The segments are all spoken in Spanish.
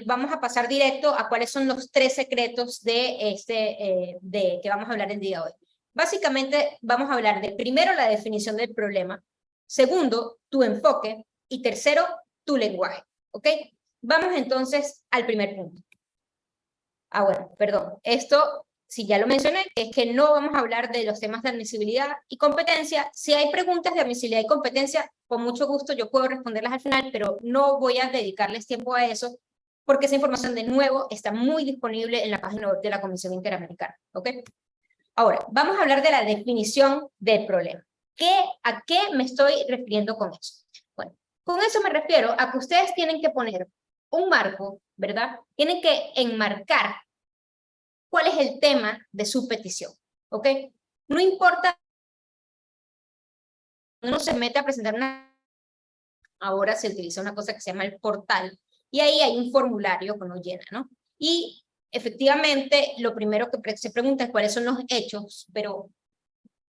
vamos a pasar directo a cuáles son los 3 secretos de que vamos a hablar el día de hoy. Básicamente vamos a hablar de, primero, la definición del problema, segundo, tu enfoque, y tercero, tu lenguaje, ¿ok? Vamos entonces al primer punto. Bueno, perdón, esto, si ya lo mencioné, es que no vamos a hablar de los temas de admisibilidad y competencia. Si hay preguntas de admisibilidad y competencia, con mucho gusto yo puedo responderlas al final, pero no voy a dedicarles tiempo a eso, porque esa información, de nuevo, está muy disponible en la página web de la Comisión Interamericana, ¿ok? Ahora, vamos a hablar de la definición del problema. ¿A qué me estoy refiriendo con eso? Bueno, con eso me refiero a que ustedes tienen que poner un marco, ¿verdad? Tienen que enmarcar cuál es el tema de su petición, ¿ok? No importa, uno se mete a presentar ahora se utiliza una cosa que se llama el portal, y ahí hay un formulario que uno llena, ¿no? Y efectivamente, lo primero que se pregunta es cuáles son los hechos, pero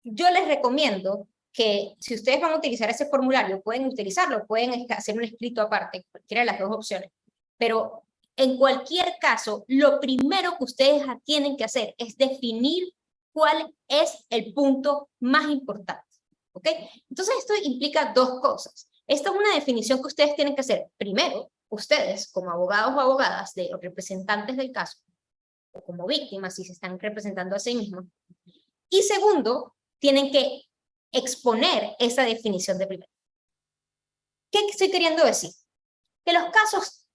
yo les recomiendo que si ustedes van a utilizar ese formulario, pueden utilizarlo, pueden hacer un escrito aparte, cualquiera de las dos opciones, pero en cualquier caso, lo primero que ustedes tienen que hacer es definir cuál es el punto más importante, ¿ok? Entonces esto implica 2 cosas. Esta es una definición que ustedes tienen que hacer. Primero, ustedes como abogados o abogadas o representantes del caso, o como víctimas si se están representando a sí mismos. Y segundo, tienen que exponer esa definición de primero. ¿Qué estoy queriendo decir? Que los casos,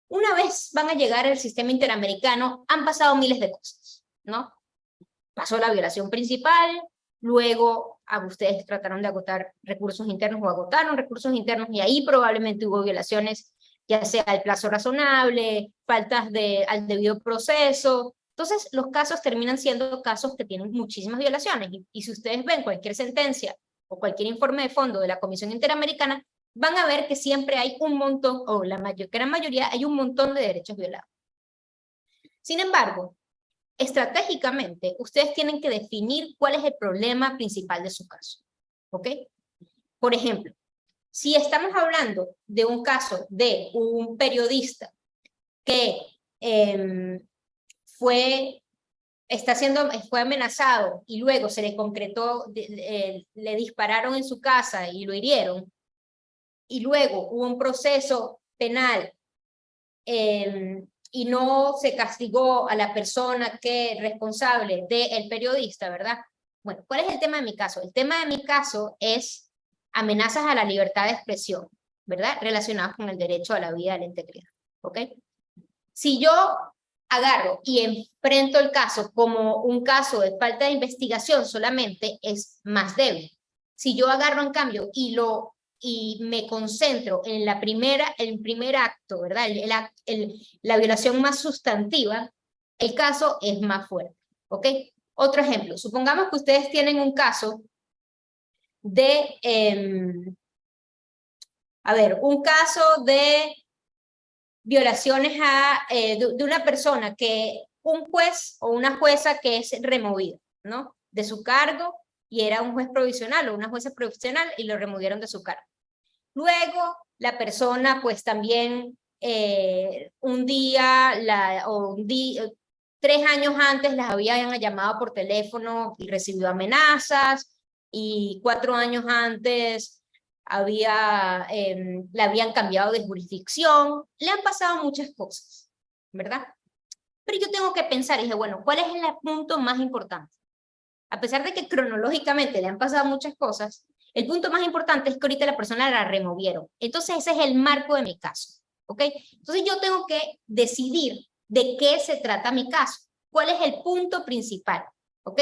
una vez van a llegar al sistema interamericano, han pasado miles de cosas, ¿no? Pasó la violación principal, luego ustedes trataron de agotar recursos internos o agotaron recursos internos, y ahí probablemente hubo violaciones, ya sea el plazo razonable, faltas al debido proceso. Entonces, los casos terminan siendo casos que tienen muchísimas violaciones, y si ustedes ven cualquier sentencia o cualquier informe de fondo de la Comisión Interamericana, van a ver que siempre hay un montón, o la gran mayoría, hay un montón de derechos violados. Sin embargo, estratégicamente, ustedes tienen que definir cuál es el problema principal de su caso, ¿ok? Por ejemplo, si estamos hablando de un caso de un periodista que fue amenazado y luego se le concretó, le dispararon en su casa y lo hirieron, y luego hubo un proceso penal y no se castigó a la persona que es responsable del periodista, ¿verdad? Bueno, ¿cuál es el tema de mi caso? El tema de mi caso es amenazas a la libertad de expresión, ¿verdad? Relacionadas con el derecho a la vida y a la integridad, ¿ok? Si yo agarro y enfrento el caso como un caso de falta de investigación solamente, es más débil. Si yo agarro, en cambio, y me concentro en el primer acto, ¿verdad? La violación más sustantiva, el caso es más fuerte, ¿ok? Otro ejemplo, supongamos que ustedes tienen un caso de, un caso de violaciones de una persona que un juez o una jueza que es removida, ¿no? De su cargo, y era un juez provisional o una jueza provisional, y lo removieron de su cargo. Luego, la persona, pues también, un día, 3 años antes, las habían llamado por teléfono y recibió amenazas, y 4 años antes le habían cambiado de jurisdicción. Le han pasado muchas cosas, ¿verdad? Pero yo tengo que pensar, y dije, bueno, ¿cuál es el punto más importante? A pesar de que cronológicamente le han pasado muchas cosas, el punto más importante es que ahorita la persona la removieron. Entonces ese es el marco de mi caso, ¿ok? Entonces yo tengo que decidir de qué se trata mi caso. ¿Cuál es el punto principal? ¿Ok?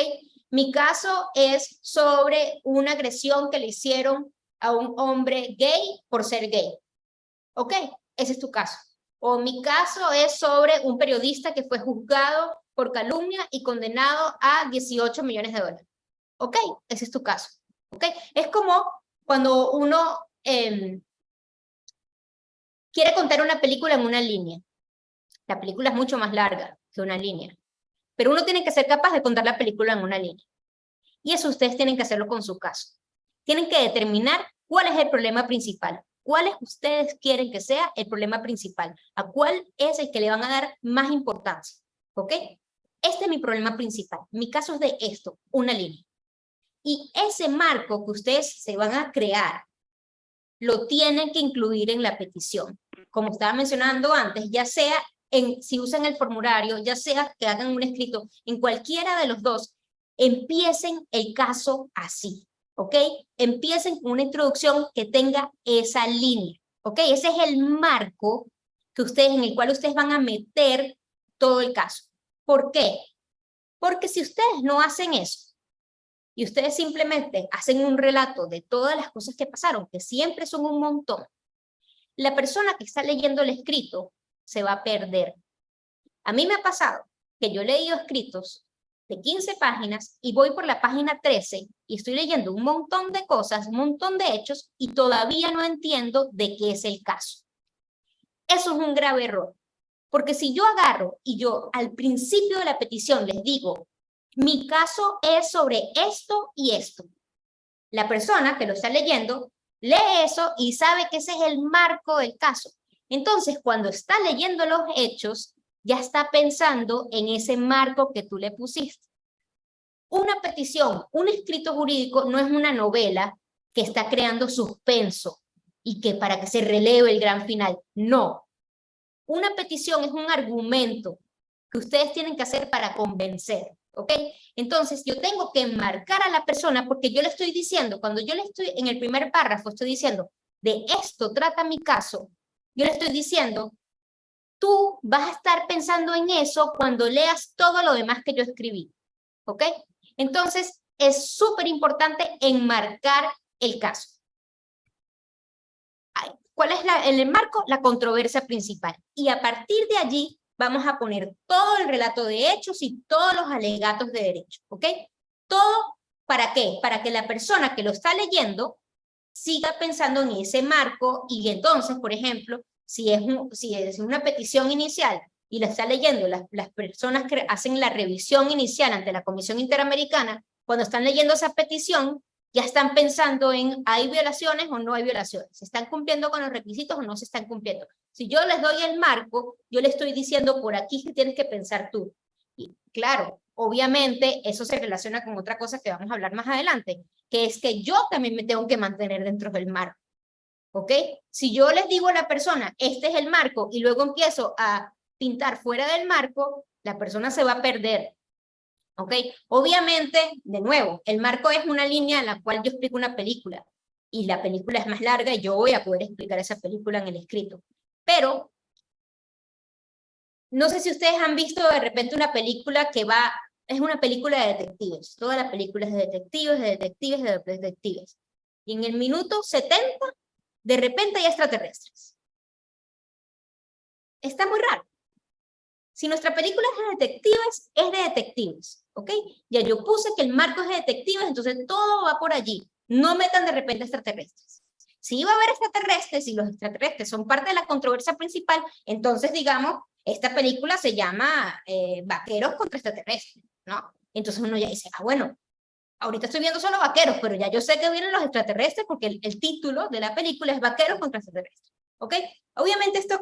Mi caso es sobre una agresión que le hicieron a un hombre gay por ser gay. ¿Ok? Ese es tu caso. O mi caso es sobre un periodista que fue juzgado por calumnia y condenado a $18 millones. ¿Ok? Ese es tu caso. ¿Ok? Es como cuando uno quiere contar una película en una línea. La película es mucho más larga que una línea. Pero uno tiene que ser capaz de contar la película en una línea. Y eso ustedes tienen que hacerlo con su caso. Tienen que determinar cuál es el problema principal. ¿Cuáles ustedes quieren que sea el problema principal? ¿A cuál es el que le van a dar más importancia? ¿Ok? Este es mi problema principal. Mi caso es de esto, una línea. Y ese marco que ustedes se van a crear, lo tienen que incluir en la petición. Como estaba mencionando antes, ya sea si usan el formulario, ya sea que hagan un escrito, en cualquiera de los dos, empiecen el caso así, ¿ok? Empiecen con una introducción que tenga esa línea, ¿ok? Ese es el marco en el cual ustedes van a meter todo el caso. ¿Por qué? Porque si ustedes no hacen eso, y ustedes simplemente hacen un relato de todas las cosas que pasaron, que siempre son un montón, la persona que está leyendo el escrito se va a perder. A mí me ha pasado que yo he leído escritos de 15 páginas y voy por la página 13 y estoy leyendo un montón de cosas, un montón de hechos y todavía no entiendo de qué es el caso. Eso es un grave error, porque si yo agarro y yo al principio de la petición les digo, mi caso es sobre esto y esto, la persona que lo está leyendo lee eso y sabe que ese es el marco del caso. Entonces, cuando está leyendo los hechos, ya está pensando en ese marco que tú le pusiste. Una petición, un escrito jurídico no es una novela que está creando suspenso y que para que se releve el gran final. No. Una petición es un argumento que ustedes tienen que hacer para convencer, ¿ok? Entonces, yo tengo que enmarcar a la persona porque yo le estoy diciendo, cuando yo le estoy en el primer párrafo, estoy diciendo, de esto trata mi caso, yo le estoy diciendo, tú vas a estar pensando en eso cuando leas todo lo demás que yo escribí, ¿ok? Entonces, es súper importante enmarcar el caso. ¿Cuál es el marco? La controversia principal. Y a partir de allí vamos a poner todo el relato de hechos y todos los alegatos de derecho, ¿ok? Todo, ¿para qué? Para que la persona que lo está leyendo siga pensando en ese marco y entonces, por ejemplo, si es una petición inicial y la está leyendo las personas que hacen la revisión inicial ante la Comisión Interamericana, cuando están leyendo esa petición, ya están pensando en ¿hay violaciones o no hay violaciones? ¿Se están cumpliendo con los requisitos o no se están cumpliendo? Si yo les doy el marco, yo les estoy diciendo por aquí que tienes que pensar tú. Y claro, obviamente eso se relaciona con otra cosa que vamos a hablar más adelante, que es que yo también me tengo que mantener dentro del marco. ¿Ok? Si yo les digo a la persona, este es el marco, y luego empiezo a pintar fuera del marco, la persona se va a perder. ¿Ok? Obviamente, de nuevo, el marco es una línea en la cual yo explico una película y la película es más larga y yo voy a poder explicar esa película en el escrito. Pero, no sé si ustedes han visto de repente una película es una película de detectives. Toda la película es de detectives, de detectives, de detectives. Y en el minuto 70, de repente hay extraterrestres. Está muy raro. Si nuestra película es de detectives, ¿ok? Ya yo puse que el marco es de detectives, entonces todo va por allí. No metan de repente extraterrestres. Si iba a haber extraterrestres y los extraterrestres son parte de la controversia principal, entonces digamos, esta película se llama Vaqueros contra extraterrestres, ¿no? Entonces uno ya dice, bueno, ahorita estoy viendo solo vaqueros, pero ya yo sé que vienen los extraterrestres porque el título de la película es Vaqueros contra extraterrestres, ¿ok? Obviamente esto,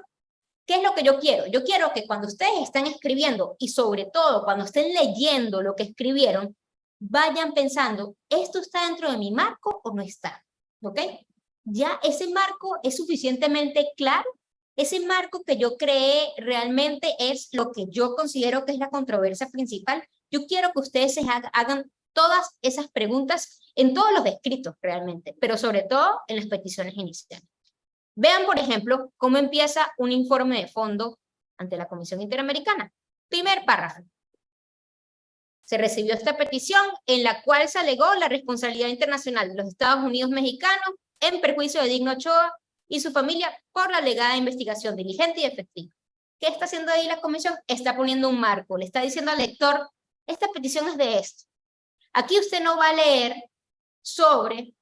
¿qué es lo que yo quiero? Yo quiero que cuando ustedes están escribiendo y sobre todo cuando estén leyendo lo que escribieron, vayan pensando, ¿esto está dentro de mi marco o no está? ¿Ok? Ya ese marco es suficientemente claro. Ese marco que yo creé realmente es lo que yo considero que es la controversia principal. Yo quiero que ustedes hagan todas esas preguntas en todos los escritos realmente, pero sobre todo en las peticiones iniciales. Vean, por ejemplo, cómo empieza un informe de fondo ante la Comisión Interamericana. Primer párrafo. Se recibió esta petición en la cual se alegó la responsabilidad internacional de los Estados Unidos mexicanos en perjuicio de Digno Ochoa y su familia por la alegada investigación diligente y efectiva. ¿Qué está haciendo ahí la comisión? Está poniendo un marco, le está diciendo al lector, esta petición es de esto. Aquí usted no va a leer sobre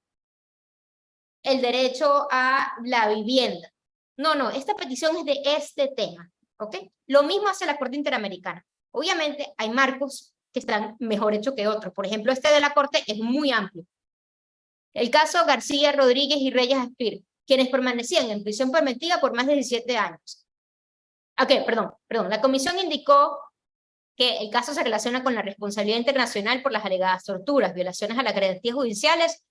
el derecho a la vivienda. No, esta petición es de este tema, ¿ok? Lo mismo hace la Corte Interamericana. Obviamente hay marcos que están mejor hechos que otros. Por ejemplo, este de la Corte es muy amplio. El caso García, Rodríguez y Reyes Aspir. quienes permanecían en prisión preventiva por más de 17 años. Ok, perdón. La comisión indicó que el caso se relaciona con la responsabilidad internacional por las alegadas torturas, violaciones a las garantías judiciales,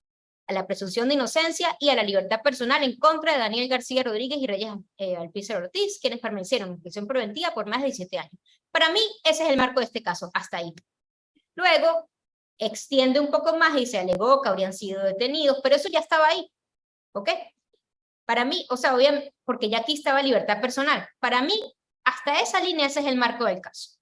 a la presunción de inocencia y a la libertad personal en contra de Daniel García Rodríguez y Reyes Alpizar Ortiz, quienes permanecieron en prisión preventiva por más de 17 años. Para mí, ese es el marco de este caso, hasta ahí. Luego, extiende un poco más y se alegó que habrían sido detenidos, pero eso ya estaba ahí, ¿ok? Para mí, o sea, obviamente, porque ya aquí estaba libertad personal. Para mí, hasta esa línea, ese es el marco del caso.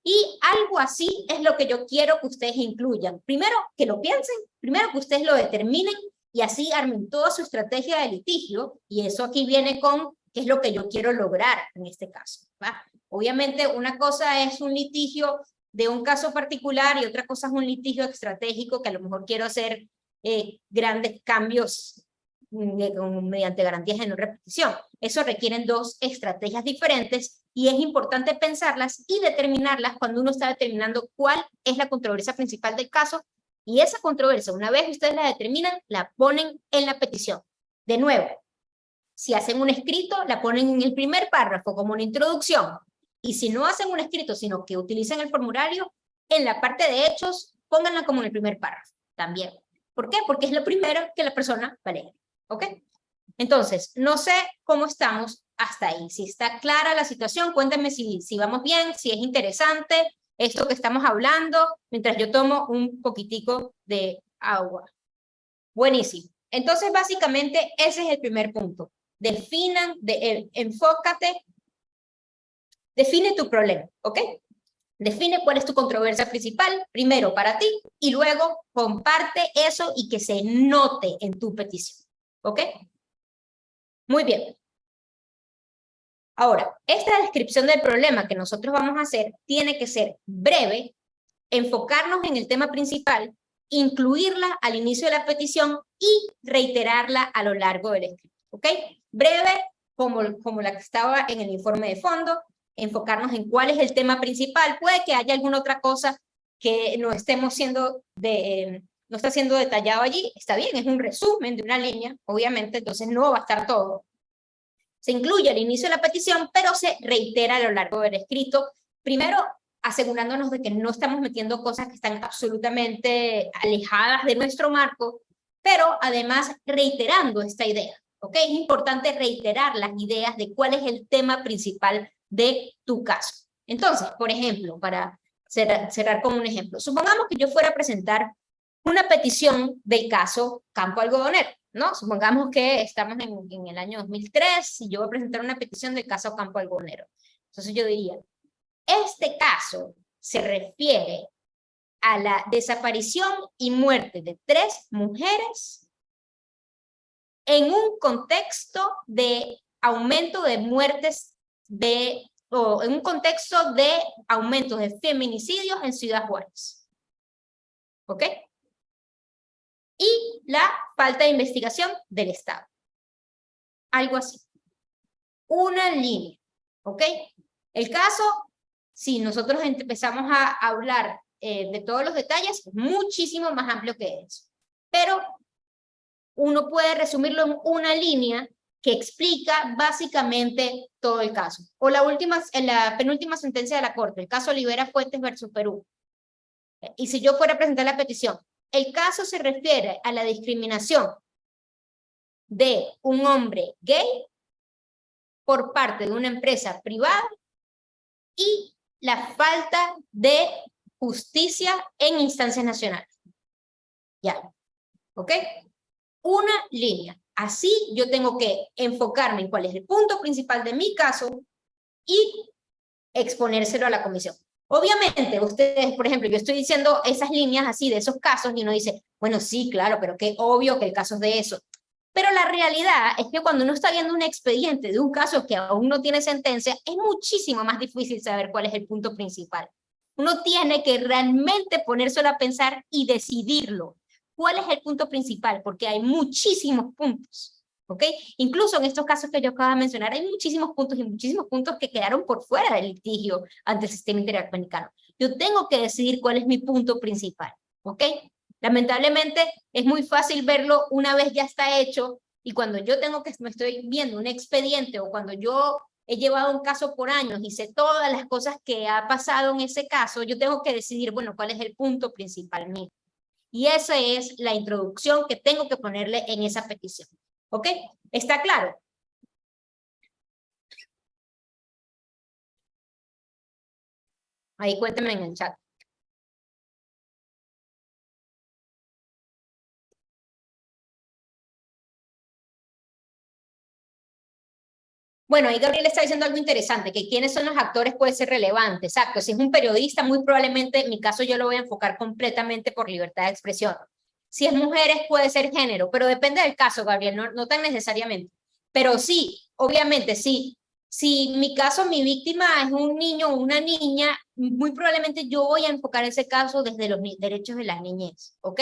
Y algo así es lo que yo quiero que ustedes incluyan. Primero, que lo piensen, primero que ustedes lo determinen y así armen toda su estrategia de litigio, y eso aquí viene con qué es lo que yo quiero lograr en este caso, ¿va? Obviamente, una cosa es un litigio de un caso particular y otra cosa es un litigio estratégico que a lo mejor quiero hacer grandes cambios mediante garantías de no repetición. Eso requieren dos estrategias diferentes y es importante pensarlas y determinarlas cuando uno está determinando cuál es la controversia principal del caso, y esa controversia, una vez ustedes la determinan, la ponen en la petición. De nuevo, si hacen un escrito, la ponen en el primer párrafo como una introducción, y si no hacen un escrito, sino que utilizan el formulario, en la parte de hechos, pónganla como en el primer párrafo también. ¿Por qué? Porque es lo primero que la persona va a leer. ¿Ok? Entonces, no sé cómo estamos hasta ahí. Si está clara la situación, cuéntenme si vamos bien, si es interesante esto que estamos hablando, mientras yo tomo un poquitico de agua. Buenísimo. Entonces, básicamente, ese es el primer punto. Enfócate, define tu problema, ¿ok? Define cuál es tu controversia principal, primero para ti, y luego comparte eso y que se note en tu petición, ¿ok? Muy bien. Ahora, esta descripción del problema que nosotros vamos a hacer tiene que ser breve, enfocarnos en el tema principal, incluirla al inicio de la petición y reiterarla a lo largo del escrito, ¿ok? Breve, como la que estaba en el informe de fondo, enfocarnos en cuál es el tema principal. Puede que haya alguna otra cosa que no estemos no está siendo detallado allí, está bien, es un resumen de una línea, obviamente, entonces no va a estar todo. Se incluye al inicio de la petición, pero se reitera a lo largo del escrito, primero asegurándonos de que no estamos metiendo cosas que están absolutamente alejadas de nuestro marco, pero además reiterando esta idea, ¿ok? Es importante reiterar las ideas de cuál es el tema principal de tu caso. Entonces, por ejemplo, para cerrar con un ejemplo, supongamos que yo fuera a presentar una petición del caso Campo Algodonero, ¿no? Supongamos que estamos en el año 2003 y yo voy a presentar una petición del caso Campo Algodonero. Entonces yo diría, este caso se refiere a la desaparición y muerte de 3 mujeres en un contexto de aumento de muertes o en un contexto de aumentos de feminicidios en Ciudad Juárez. ¿Ok? Y la falta de investigación del Estado. Algo así. Una línea, ¿ok? El caso, si nosotros empezamos a hablar de todos los detalles, es muchísimo más amplio que eso. Pero uno puede resumirlo en una línea que explica básicamente todo el caso. O en la penúltima sentencia de la Corte, el caso Olivera Fuentes versus Perú. Y si yo fuera a presentar la petición, el caso se refiere a la discriminación de un hombre gay por parte de una empresa privada y la falta de justicia en instancias nacionales. Ya, ¿ok? Una línea. Así yo tengo que enfocarme en cuál es el punto principal de mi caso y exponérselo a la comisión. Obviamente, ustedes, por ejemplo, yo estoy diciendo esas líneas así de esos casos y uno dice, bueno, sí, claro, pero qué obvio que el caso es de eso. Pero la realidad es que cuando uno está viendo un expediente de un caso que aún no tiene sentencia, es muchísimo más difícil saber cuál es el punto principal. Uno tiene que realmente ponérselo a pensar y decidirlo. ¿Cuál es el punto principal? Porque hay muchísimos puntos, ¿ok? Incluso en estos casos que yo acabo de mencionar, hay muchísimos puntos y muchísimos puntos que quedaron por fuera del litigio ante el sistema interamericano. Yo tengo que decidir cuál es mi punto principal, ¿ok? Lamentablemente es muy fácil verlo una vez ya está hecho Y cuando yo me estoy viendo un expediente o cuando yo he llevado un caso por años y sé todas las cosas que ha pasado en ese caso, yo tengo que decidir, bueno, cuál es el punto principal mío. Y esa es la introducción que tengo que ponerle en esa petición. ¿Ok? ¿Está claro? Ahí cuéntenme en el chat. Bueno, ahí Gabriel está diciendo algo interesante, que quiénes son los actores puede ser relevante. Exacto, si es un periodista, muy probablemente en mi caso yo lo voy a enfocar completamente por libertad de expresión. Si es mujeres, puede ser género, pero depende del caso, Gabriel, no tan necesariamente. Pero sí, obviamente, sí. Si mi caso, mi víctima es un niño o una niña, muy probablemente yo voy a enfocar ese caso desde los derechos de las niñez, ¿ok?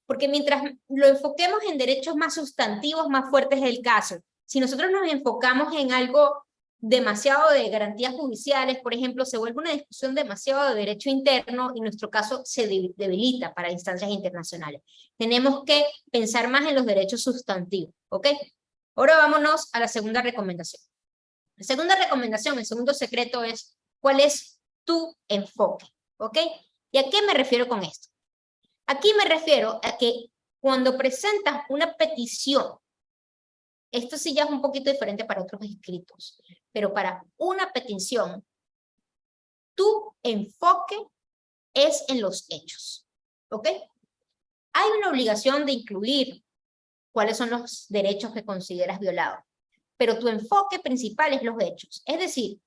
Porque mientras lo enfoquemos en derechos más sustantivos, más fuertes es el caso. Si nosotros nos enfocamos en algo demasiado de garantías judiciales, por ejemplo, se vuelve una discusión demasiado de derecho interno y nuestro caso se debilita para instancias internacionales. Tenemos que pensar más en los derechos sustantivos, ¿ok? Ahora vámonos a la segunda recomendación. La segunda recomendación, el segundo secreto es, ¿cuál es tu enfoque? ¿Ok? ¿Y a qué me refiero con esto? Aquí me refiero a que cuando presentas una petición, esto sí ya es un poquito diferente para otros escritos, pero para una petición, tu enfoque es en los hechos, ¿ok? Hay una obligación de incluir cuáles son los derechos que consideras violados, pero tu enfoque principal es los hechos. Es decir,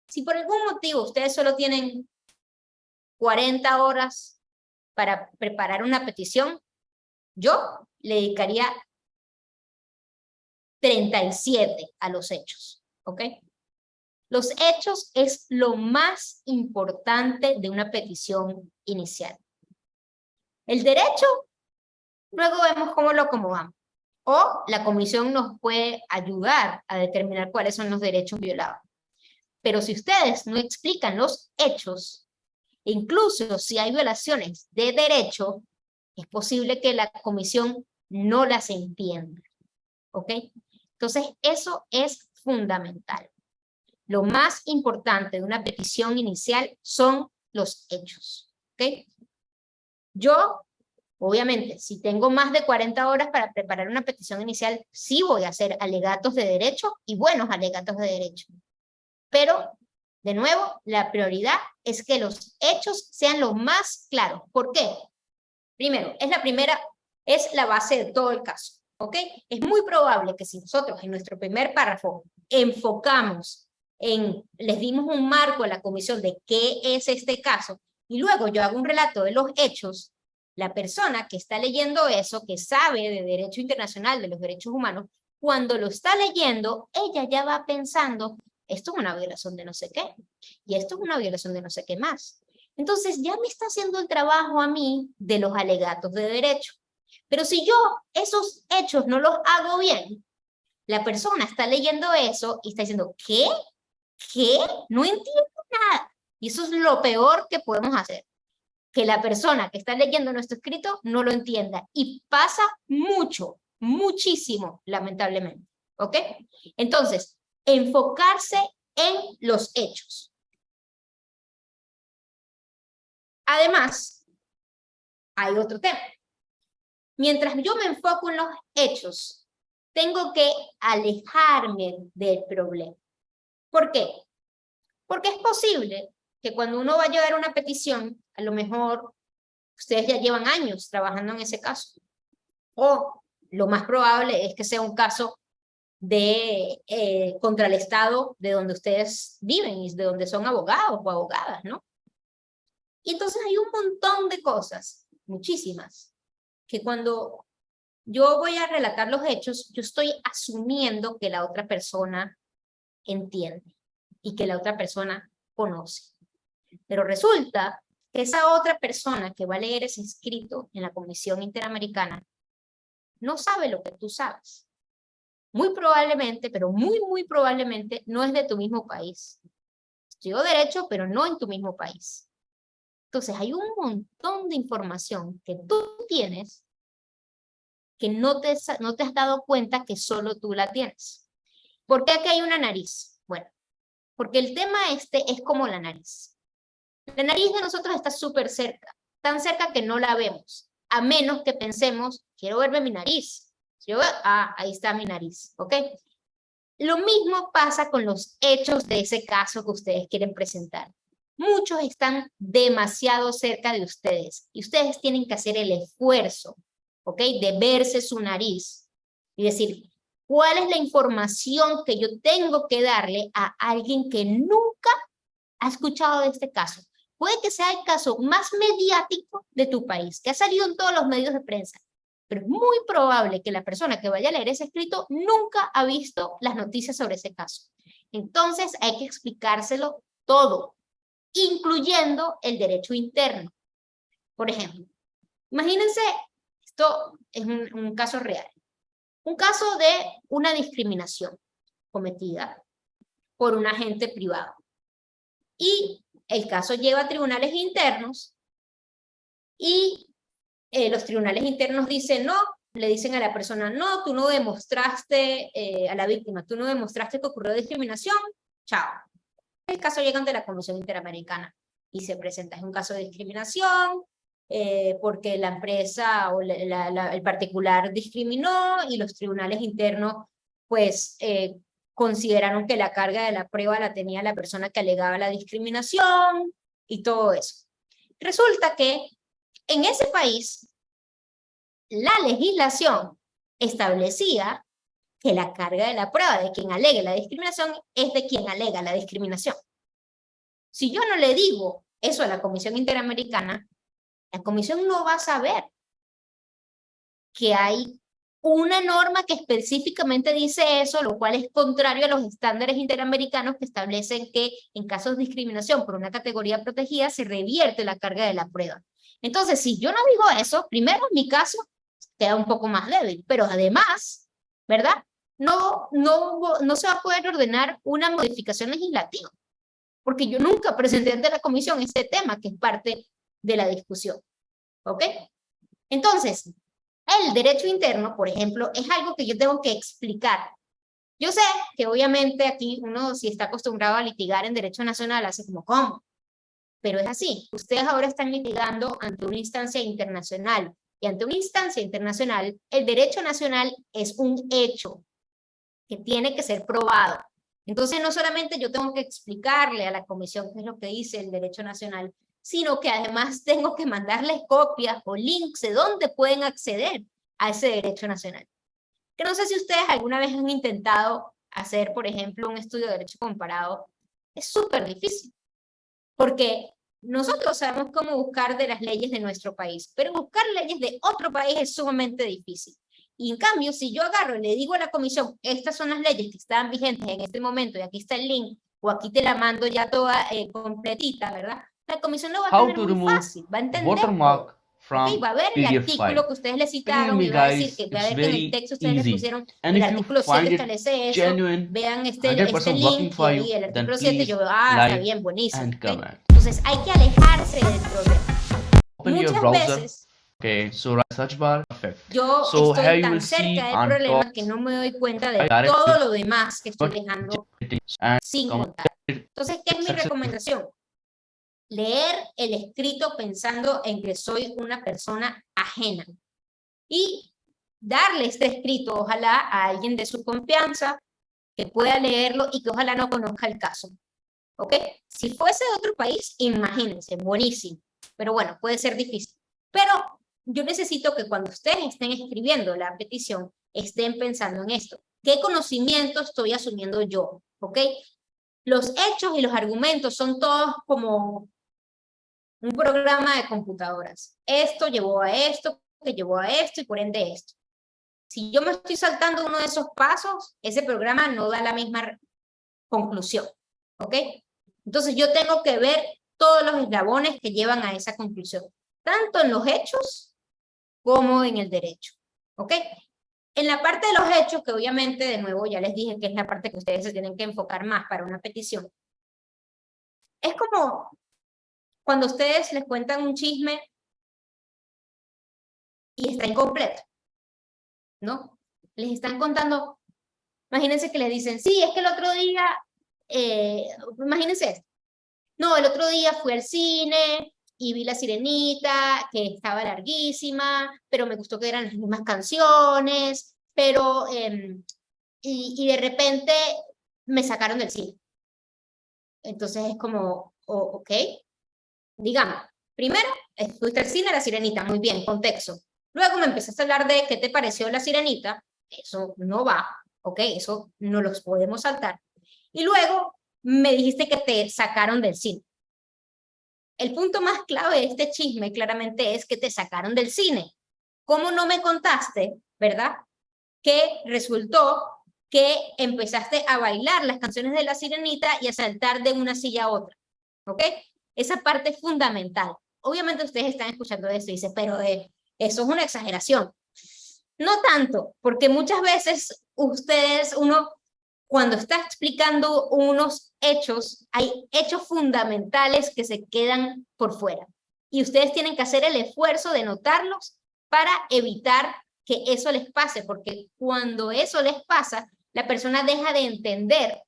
si por algún motivo ustedes solo tienen 40 horas para preparar una petición, yo le dedicaría 37 a los hechos, ¿ok? Los hechos es lo más importante de una petición inicial. El derecho, luego vemos cómo lo acomodamos. O la comisión nos puede ayudar a determinar cuáles son los derechos violados. Pero si ustedes no explican los hechos, incluso si hay violaciones de derecho, es posible que la comisión no las entienda, ¿ok? Entonces, eso es fundamental. Lo más importante de una petición inicial son los hechos, ¿ok? Yo, obviamente, si tengo más de 40 horas para preparar una petición inicial, sí voy a hacer alegatos de derecho y buenos alegatos de derecho. Pero, de nuevo, la prioridad es que los hechos sean lo más claros. ¿Por qué? Primero, es la base de todo el caso, ¿ok? Es muy probable que si nosotros en nuestro primer párrafo enfocamos les dimos un marco a la comisión de qué es este caso, y luego yo hago un relato de los hechos, la persona que está leyendo eso, que sabe de derecho internacional, de los derechos humanos, cuando lo está leyendo, ella ya va pensando, esto es una violación de no sé qué, y esto es una violación de no sé qué más. Entonces ya me está haciendo el trabajo a mí de los alegatos de derecho. Pero si yo esos hechos no los hago bien, la persona está leyendo eso y está diciendo, ¿qué? ¿Qué? No entiendo nada. Y eso es lo peor que podemos hacer. Que la persona que está leyendo nuestro escrito no lo entienda. Y pasa mucho, muchísimo, lamentablemente. ¿Ok? Entonces, enfocarse en los hechos. Además, hay otro tema. Mientras yo me enfoco en los hechos, tengo que alejarme del problema. ¿Por qué? Porque es posible que cuando uno va a llevar una petición, a lo mejor ustedes ya llevan años trabajando en ese caso. O lo más probable es que sea un caso de contra el Estado de donde ustedes viven y de donde son abogados o abogadas, ¿no? Y entonces hay un montón de cosas, muchísimas, que cuando yo voy a relatar los hechos, yo estoy asumiendo que la otra persona entiende y que la otra persona conoce. Pero resulta que esa otra persona que va a leer ese escrito en la Comisión Interamericana no sabe lo que tú sabes. Muy probablemente, pero muy probablemente, no es de tu mismo país. Estudió derecho, pero no en tu mismo país. Entonces hay un montón de información que tú tienes que no te has dado cuenta que solo tú la tienes. ¿Por qué aquí hay una nariz? Bueno, porque el tema este es como la nariz. La nariz de nosotros está súper cerca, tan cerca que no la vemos, a menos que pensemos, quiero verme mi nariz. Ahí está mi nariz, ¿ok? Lo mismo pasa con los hechos de ese caso que ustedes quieren presentar. Muchos están demasiado cerca de ustedes y ustedes tienen que hacer el esfuerzo, ¿ok? De verse su nariz y decir, ¿cuál es la información que yo tengo que darle a alguien que nunca ha escuchado de este caso? Puede que sea el caso más mediático de tu país, que ha salido en todos los medios de prensa, pero es muy probable que la persona que vaya a leer ese escrito nunca ha visto las noticias sobre ese caso. Entonces hay que explicárselo todo, incluyendo el derecho interno. Por ejemplo, imagínense, esto es un caso real, un caso de una discriminación cometida por un agente privado. Y el caso lleva a tribunales internos y los tribunales internos dicen no, le dicen a la persona, no, tú no demostraste, a la víctima, tú no demostraste que ocurrió discriminación, chao. El caso llega ante la Comisión Interamericana y se presenta, es un caso de discriminación, porque la empresa o el particular discriminó y los tribunales internos, pues, consideraron que la carga de la prueba la tenía la persona que alegaba la discriminación y todo eso. Resulta que en ese país, la legislación establecía que la carga de la prueba de quien alegue la discriminación es de quien alega la discriminación. Si yo no le digo eso a la Comisión Interamericana, la Comisión no va a saber que hay una norma que específicamente dice eso, lo cual es contrario a los estándares interamericanos que establecen que en casos de discriminación por una categoría protegida se revierte la carga de la prueba. Entonces, si yo no digo eso, primero mi caso queda un poco más débil, pero además, ¿verdad? No se va a poder ordenar una modificación legislativa, porque yo nunca presenté ante la comisión este tema que es parte de la discusión, ¿ok? Entonces, el derecho interno, por ejemplo, es algo que yo tengo que explicar. Yo sé que obviamente aquí uno, si está acostumbrado a litigar en derecho nacional, hace como, ¿cómo? Pero es así. Ustedes ahora están litigando ante una instancia internacional. Y ante una instancia internacional, el derecho nacional es un hecho que tiene que ser probado. Entonces, no solamente yo tengo que explicarle a la comisión qué es lo que dice el derecho nacional, sino que además tengo que mandarles copias o links de dónde pueden acceder a ese derecho nacional. Que no sé si ustedes alguna vez han intentado hacer, por ejemplo, un estudio de derecho comparado. Es súper difícil, porque nosotros sabemos cómo buscar de las leyes de nuestro país, pero buscar leyes de otro país es sumamente difícil. Y en cambio, si yo agarro y le digo a la comisión, estas son las leyes que están vigentes en este momento, y aquí está el link, o aquí te la mando ya toda completita, ¿verdad? La comisión lo va a How tener to muy remove fácil, va a entender todo. watermark ¿Ok? from Va a ver el PDF file. artículo que ustedes le Believe citaron me y va a decir guys, que, va a it's ver que en el very texto ustedes le easy. pusieron And el if you artículo 7 find it establece eso, genuine, vean este 100% link working y for you, ahí el then artículo 7, please yo, está like bien, buenísimo. and ¿Okay? comment. Entonces hay que alejarse del problema. Open your Muchas browser. veces Okay, so right search bar, perfect. yo So here estoy you tan will see cerca del on top problema que no me doy cuenta de direct todo lo demás que estoy dejando and sin contar. Entonces, ¿qué es mi recomendación? Leer el escrito pensando en que soy una persona ajena y darle este escrito, ojalá, a alguien de su confianza que pueda leerlo y que ojalá no conozca el caso. ¿Ok? Si fuese de otro país, imagínense, buenísimo. Pero bueno, puede ser difícil. Pero yo necesito que cuando ustedes estén escribiendo la petición, estén pensando en esto. ¿Qué conocimiento estoy asumiendo yo? ¿Ok? Los hechos y los argumentos son todos como un programa de computadoras. Esto llevó a esto, que llevó a esto y por ende esto. Si yo me estoy saltando uno de esos pasos, ese programa no da la misma conclusión. ¿Ok? Entonces yo tengo que ver todos los eslabones que llevan a esa conclusión, tanto en los hechos como en el derecho. ¿Ok? En la parte de los hechos, que obviamente, de nuevo, ya les dije que es la parte que ustedes se tienen que enfocar más para una petición, es como cuando ustedes les cuentan un chisme y está incompleto. ¿no? Les están contando, imagínense que les dicen, sí, es que el otro día, imagínense esto. No, el otro día fui al cine y vi La Sirenita, que estaba larguísima, pero me gustó que eran las mismas canciones, pero, y de repente me sacaron del cine. Entonces es como, ok, digamos, primero, fuiste al cine La Sirenita, muy bien, contexto. Luego me empezaste a hablar de qué te pareció La Sirenita, eso no va, ok, eso no los podemos saltar. Y luego me dijiste que te sacaron del cine. El punto más clave de este chisme claramente es que te sacaron del cine. ¿Cómo no me contaste, verdad? Que resultó que empezaste a bailar las canciones de La Sirenita y a saltar de una silla a otra, ¿ok? Esa parte es fundamental. Obviamente ustedes están escuchando esto y dicen, pero eso es una exageración. No tanto, porque muchas veces uno, cuando está explicando unos hechos, hay hechos fundamentales que se quedan por fuera. Y ustedes tienen que hacer el esfuerzo de notarlos para evitar que eso les pase, porque cuando eso les pasa, la persona deja de entender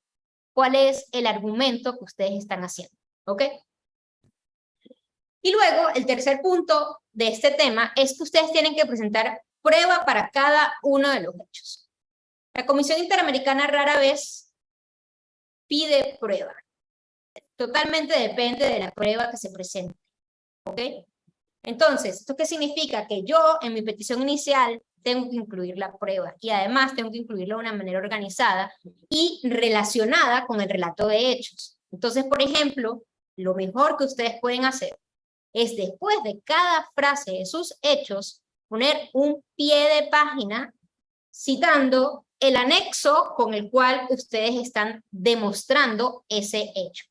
cuál es el argumento que ustedes están haciendo, ¿ok? Y luego, el tercer punto de este tema es que ustedes tienen que presentar prueba para cada uno de los hechos. La Comisión Interamericana rara vez pide prueba. Totalmente depende de la prueba que se presente, ¿ok? Entonces, ¿esto qué significa? Que yo, en mi petición inicial, tengo que incluir la prueba y además tengo que incluirlo de una manera organizada y relacionada con el relato de hechos. Entonces, por ejemplo, lo mejor que ustedes pueden hacer es después de cada frase de sus hechos, poner un pie de página citando el anexo con el cual ustedes están demostrando ese hecho.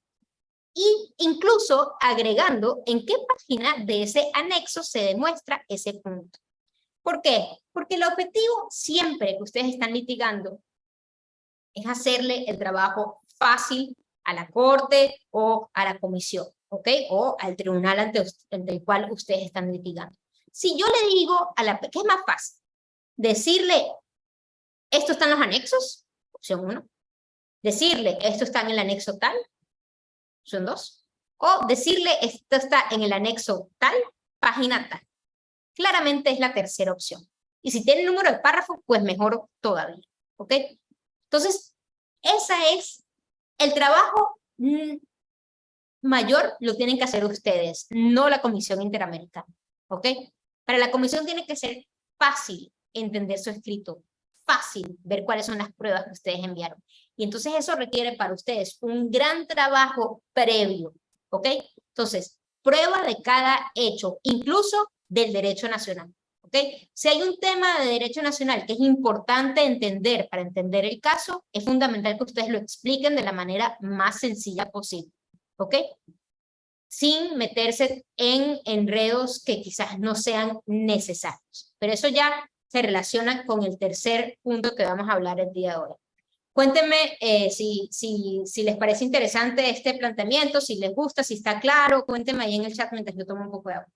Y incluso agregando en qué página de ese anexo se demuestra ese punto. ¿Por qué? Porque el objetivo siempre que ustedes están litigando es hacerle el trabajo fácil a la corte o a la comisión, ¿ok? O al tribunal ante el cual ustedes están litigando. Si yo le digo ¿qué es más fácil? Decirle, esto está en los anexos, opción 1. Decirle, esto está en el anexo tal, opción 2. O decirle, esto está en el anexo tal, página tal. Claramente es la tercera opción. Y si tiene el número de párrafo, pues mejor todavía, ¿ok? Entonces, esa es el trabajo mayor, lo tienen que hacer ustedes, no la Comisión Interamericana, ¿ok? Para la comisión tiene que ser fácil entender su escrito, fácil ver cuáles son las pruebas que ustedes enviaron. Y entonces eso requiere para ustedes un gran trabajo previo, ¿ok? Entonces, prueba de cada hecho, incluso del derecho nacional, ¿ok? Si hay un tema de derecho nacional que es importante entender para entender el caso, es fundamental que ustedes lo expliquen de la manera más sencilla posible, ¿ok? Sin meterse en enredos que quizás no sean necesarios. Pero eso ya se relaciona con el tercer punto que vamos a hablar el día de hoy. Cuéntenme si les parece interesante este planteamiento, si les gusta, si está claro, cuéntenme ahí en el chat mientras yo tomo un poco de agua.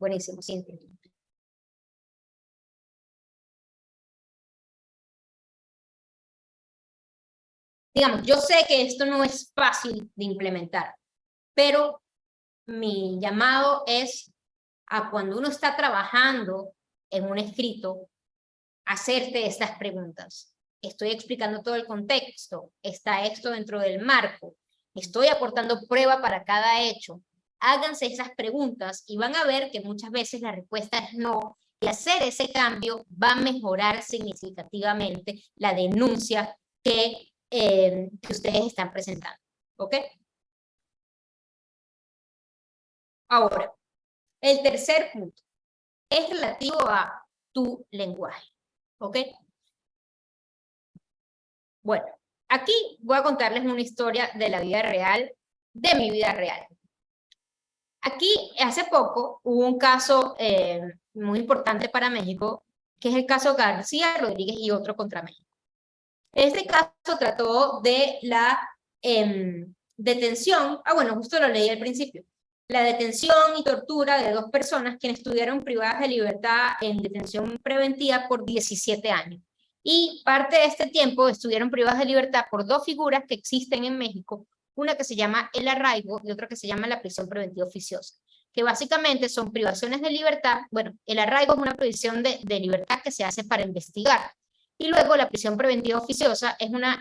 Buenísimo, sí. Digamos, yo sé que esto no es fácil de implementar, pero mi llamado es a cuando uno está trabajando en un escrito, hacerte estas preguntas. Estoy explicando todo el contexto, está esto dentro del marco, estoy aportando prueba para cada hecho. Háganse esas preguntas y van a ver que muchas veces la respuesta es no, y hacer ese cambio va a mejorar significativamente la denuncia que ustedes están presentando, ¿ok? Ahora, el tercer punto es relativo a tu lenguaje, ¿ok? Bueno, aquí voy a contarles una historia de la vida real, de mi vida real. Aquí, hace poco, hubo un caso muy importante para México, que es el caso García Rodríguez y otro contra México. Este caso trató de detención, bueno, justo lo leí al principio, la detención y tortura de 2 personas quienes estuvieron privadas de libertad en detención preventiva por 17 años. Y parte de este tiempo estuvieron privadas de libertad por 2 figuras que existen en México, una que se llama el arraigo y otra que se llama la prisión preventiva oficiosa, que básicamente son privaciones de libertad. Bueno, el arraigo es una privation de libertad que se hace para investigar, y luego la prisión preventiva oficiosa es una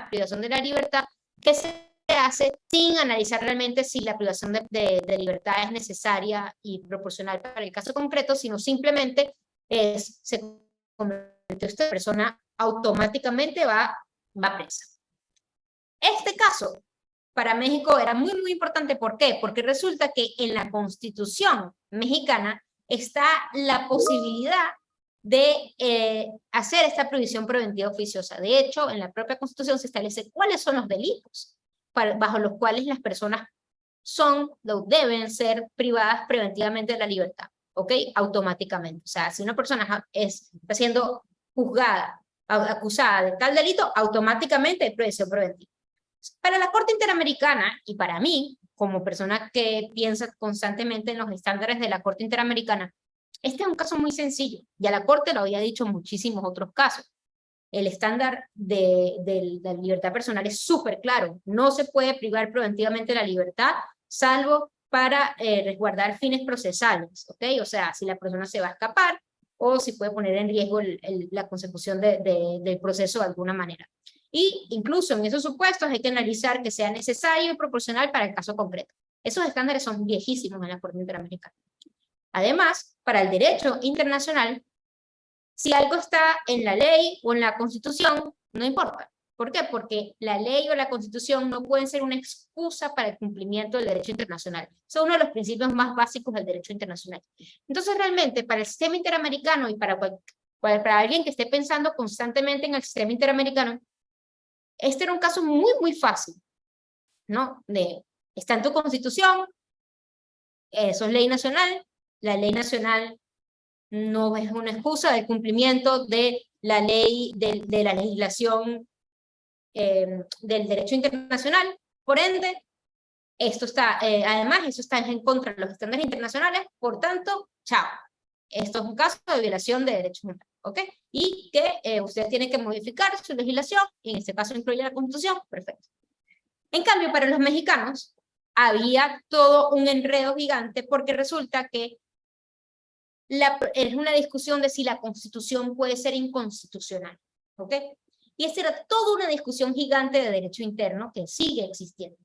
privación de la libertad que se hace sin analizar realmente si la privación de libertad es necesaria y proporcional para el caso concreto, sino simplemente se convierte esta persona automáticamente va presa. Este caso para México era muy, muy importante. ¿Por qué? Porque resulta que en la Constitución mexicana está la posibilidad de hacer esta prohibición preventiva oficiosa. De hecho, en la propia Constitución se establece cuáles son los delitos bajo los cuales las personas deben ser privadas preventivamente de la libertad, ¿ok? Automáticamente. O sea, si una persona está siendo juzgada, acusada de tal delito, automáticamente hay prohibición preventiva. Para la Corte Interamericana, y para mí, como persona que piensa constantemente en los estándares de la Corte Interamericana, este es un caso muy sencillo. Ya la Corte lo había dicho en muchísimos otros casos. El estándar de la libertad personal es súper claro. No se puede privar preventivamente la libertad, salvo para resguardar fines procesales, ¿ok? O sea, si la persona se va a escapar o si puede poner en riesgo la consecución del proceso de alguna manera. Y incluso en esos supuestos hay que analizar que sea necesario y proporcional para el caso concreto. Esos estándares son viejísimos en la Corte Interamericana. Además, para el derecho internacional, si algo está en la ley o en la Constitución, no importa. ¿Por qué? Porque la ley o la Constitución no pueden ser una excusa para el cumplimiento del derecho internacional. Son uno de los principios más básicos del derecho internacional. Entonces, realmente, para el sistema interamericano y para alguien que esté pensando constantemente en el sistema interamericano, este era un caso muy, muy fácil, ¿no? Está en tu Constitución, eso es ley nacional, la ley nacional no es una excusa del cumplimiento de la ley, de la legislación del derecho internacional. Por ende, además, eso está en contra de los estándares internacionales, por tanto, chao. Esto es un caso de violación de derechos humanos, ¿ok? Y que usted tiene que modificar su legislación, y en este caso incluye la Constitución, perfecto. En cambio, para los mexicanos, había todo un enredo gigante, porque resulta que es una discusión de si la Constitución puede ser inconstitucional, ¿ok? Y esta era toda una discusión gigante de derecho interno que sigue existiendo.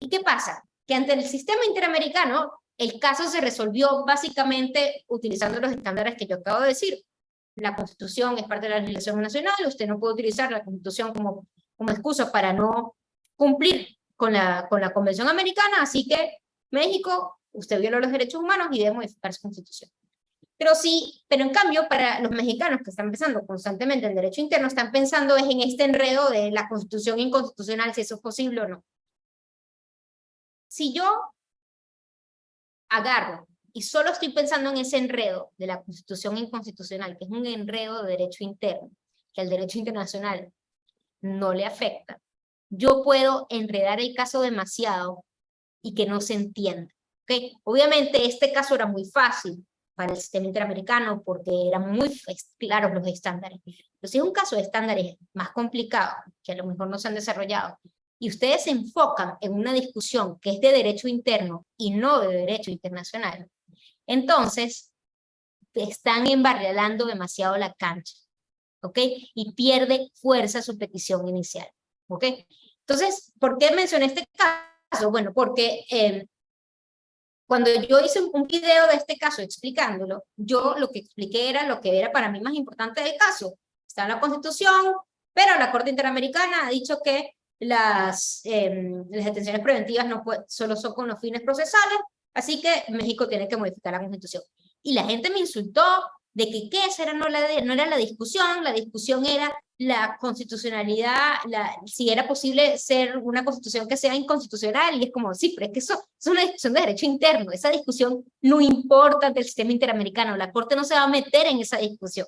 ¿Y qué pasa? Que ante el sistema interamericano, el caso se resolvió básicamente utilizando los estándares que yo acabo de decir. La Constitución es parte de la legislación nacional, usted no puede utilizar la Constitución como excusa para no cumplir con la Convención Americana, así que México, usted violó los derechos humanos y debe modificar su Constitución. Pero en cambio, para los mexicanos que están pensando constantemente en derecho interno, están pensando en este enredo de la Constitución inconstitucional, si eso es posible o no. Si yo agarro y solo estoy pensando en ese enredo de la Constitución inconstitucional, que es un enredo de derecho interno, que al derecho internacional no le afecta, yo puedo enredar el caso demasiado y que no se entienda, ¿okay? Obviamente este caso era muy fácil para el sistema interamericano porque eran muy claros los estándares. Pero si es un caso de estándares más complicado, que a lo mejor no se han desarrollado, y ustedes se enfocan en una discusión que es de derecho interno y no de derecho internacional, entonces están embarrialando demasiado la cancha, ¿ok? Y pierde fuerza su petición inicial, ¿ok? Entonces, ¿por qué mencioné este caso? Bueno, porque cuando yo hice un video de este caso explicándolo, yo lo que expliqué era lo que era para mí más importante del caso. Está en la Constitución, pero la Corte Interamericana ha dicho que las detenciones preventivas solo son con los fines procesales, así que México tiene que modificar la Constitución. Y la gente me insultó de que esa no era la discusión era la constitucionalidad, si era posible ser una constitución que sea inconstitucional, y es como, sí, pero es que eso es una discusión de derecho interno, esa discusión no importa del sistema interamericano, la Corte no se va a meter en esa discusión.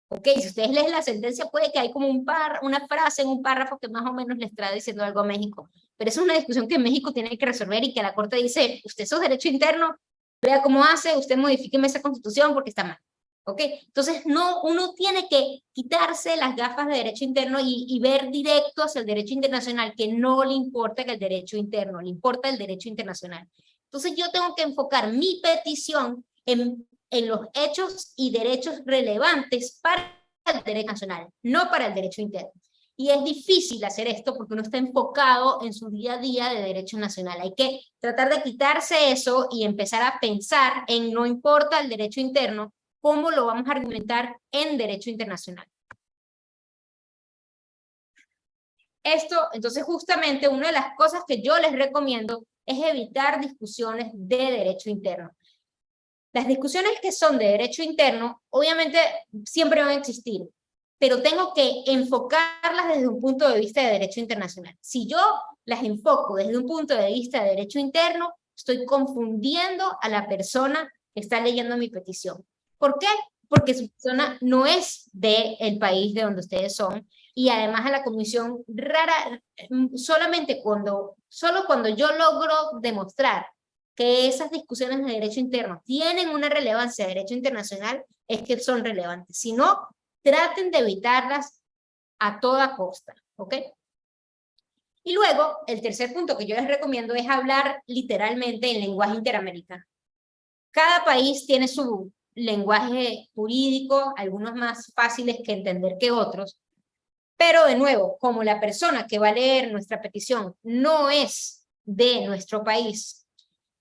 Ok, si ustedes leen la sentencia puede que hay como una frase en un párrafo que más o menos le está diciendo algo a México, pero esa es una discusión que México tiene que resolver y que la Corte dice, usted es derecho interno, vea cómo hace, usted modifíqueme esa constitución porque está mal. ¿Ok? Entonces, no, uno tiene que quitarse las gafas de derecho interno y ver directo hacia el derecho internacional, que no le importa que el derecho interno, le importa el derecho internacional. Entonces, yo tengo que enfocar mi petición en los hechos y derechos relevantes para el derecho nacional, no para el derecho interno. Y es difícil hacer esto porque uno está enfocado en su día a día de derecho nacional. Hay que tratar de quitarse eso y empezar a pensar en no importa el derecho interno, cómo lo vamos a argumentar en derecho internacional. Esto, entonces, justamente una de las cosas que yo les recomiendo es evitar discusiones de derecho interno. Las discusiones que son de derecho interno, obviamente, siempre van a existir, pero tengo que enfocarlas desde un punto de vista de derecho internacional. Si yo las enfoco desde un punto de vista de derecho interno, estoy confundiendo a la persona que está leyendo mi petición. ¿Por qué? Porque su persona no es del país de donde ustedes son, y además a la comisión solo cuando yo logro demostrar que esas discusiones de derecho interno tienen una relevancia de derecho internacional, es que son relevantes. Si no, traten de evitarlas a toda costa, ¿ok? Y luego, el tercer punto que yo les recomiendo es hablar literalmente en lenguaje interamericano. Cada país tiene su lenguaje jurídico, algunos más fáciles que entender que otros, pero de nuevo, como la persona que va a leer nuestra petición no es de nuestro país,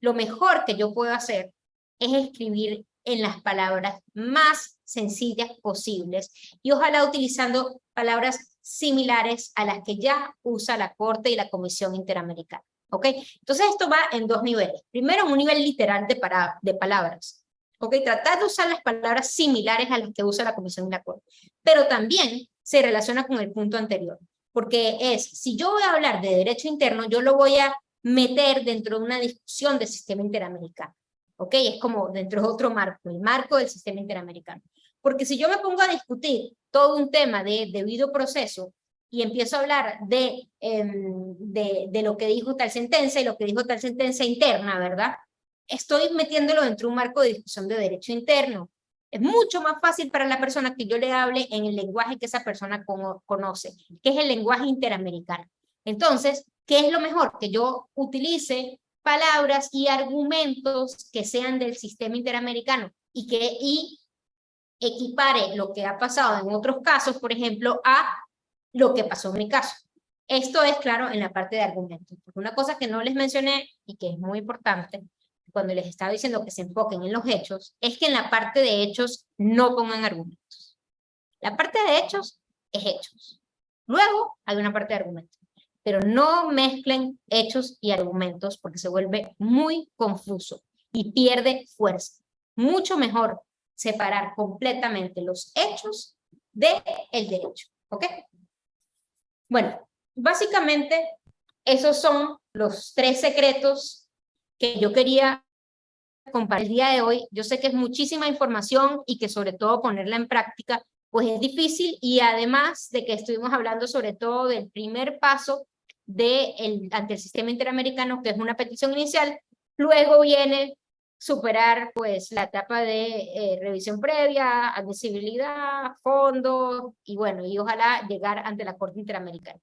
lo mejor que yo puedo hacer es escribir en las palabras más sencillas posibles y ojalá utilizando palabras similares a las que ya usa la Corte y la Comisión Interamericana. ¿Ok? Entonces esto va en dos niveles. Primero, un nivel literal de palabras. ¿Ok? Tratar de usar las palabras similares a las que usa la Comisión y la Corte. Pero también se relaciona con el punto anterior. Porque si yo voy a hablar de derecho interno, yo lo voy a meter dentro de una discusión del sistema interamericano. ¿Ok? Es como dentro de otro marco, el marco del sistema interamericano. Porque si yo me pongo a discutir todo un tema de debido proceso y empiezo a hablar de lo que dijo tal sentencia y lo que dijo tal sentencia interna, ¿verdad? Estoy metiéndolo dentro de un marco de discusión de derecho interno. Es mucho más fácil para la persona que yo le hable en el lenguaje que esa persona conoce, que es el lenguaje interamericano. Entonces, ¿qué es lo mejor? Que yo utilice palabras y argumentos que sean del sistema interamericano y equipare lo que ha pasado en otros casos, por ejemplo, a lo que pasó en mi caso. Esto es claro en la parte de argumentos. Porque una cosa que no les mencioné y que es muy importante cuando les estaba diciendo que se enfoquen en los hechos, es que en la parte de hechos no pongan argumentos. La parte de hechos es hechos. Luego hay una parte de argumentos. Pero no mezclen hechos y argumentos porque se vuelve muy confuso y pierde fuerza. Mucho mejor separar completamente los hechos del derecho. ¿Ok? Bueno, básicamente esos son los 3 secretos que yo quería compartir el día de hoy. Yo sé que es muchísima información y que sobre todo ponerla en práctica pues es difícil, y además de que estuvimos hablando sobre todo del primer paso ante el sistema interamericano, que es una petición inicial, luego viene superar pues la etapa de revisión previa, admisibilidad, fondos, y bueno, y ojalá llegar ante la Corte Interamericana.